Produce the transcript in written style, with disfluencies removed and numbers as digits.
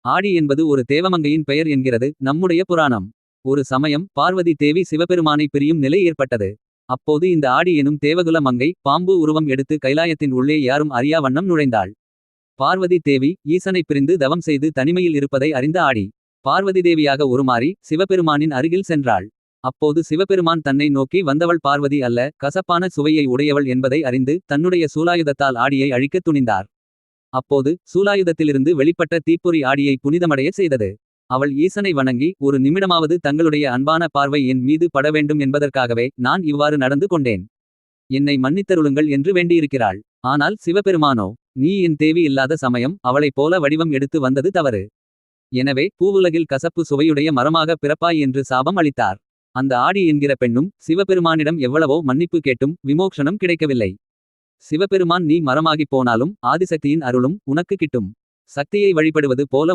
ஆடி என்பது ஒரு தேவமங்கையின் பெயர் என்கிறது நம்முடைய புராணம். ஒரு சமயம் பார்வதி தேவி சிவபெருமானை பிரியும் நிலை ஏற்பட்டது. அப்போது இந்த ஆடி எனும் தேவகுல மங்கை பாம்பு உருவம் எடுத்து கைலாயத்தின் உள்ளே யாரும் அறியா வண்ணம் நுழைந்தாள். பார்வதி தேவி ஈசனை பிரிந்து தவம் செய்து தனிமையில் இருப்பதை அறிந்த ஆடி பார்வதி தேவியாக உருமாறி சிவபெருமானின் அருகில் சென்றாள். அப்போது சிவபெருமான் தன்னை நோக்கி வந்தவள் பார்வதி அல்ல, கசப்பான சுவையை உடையவள் என்பதை அறிந்து தன்னுடைய சூலாயுதத்தால் ஆடியை அழிக்கத் துணிந்தார். அப்போது சூலாயுதத்திலிருந்து வெளிப்பட்ட தீப்பொறி ஆடியை புனிதமடைய செய்தது. அவள் ஈசனை வணங்கி ஒரு நிமிடமாவது தங்களுடைய அன்பான பார்வை என் மீது பட வேண்டும் என்பதற்காகவே நான் இவ்வாறு நடந்து கொண்டேன். என்னை மன்னித்தருளுங்கள் என்று வேண்டியிருக்கிறாள். ஆனால் சிவபெருமானோ நீ என் தேவி இல்லாத சமயம் அவளைப் போல வடிவம் எடுத்து வந்தது தவறு. எனவே பூவுலகில் கசப்பு சுவையுடைய மரமாக பிறப்பாய் என்று சாபம் அளித்தார். அந்த ஆடி என்கிற பெண்ணும் சிவபெருமானிடம் எவ்வளவோ மன்னிப்பு கேட்டும் விமோக்ஷனம் கிடைக்கவில்லை. சிவபெருமான் நீ மரமாகிப் போனாலும் ஆதிசக்தியின் அருளும் உனக்கு கிட்டும். சக்தியை வழிபடுவது போல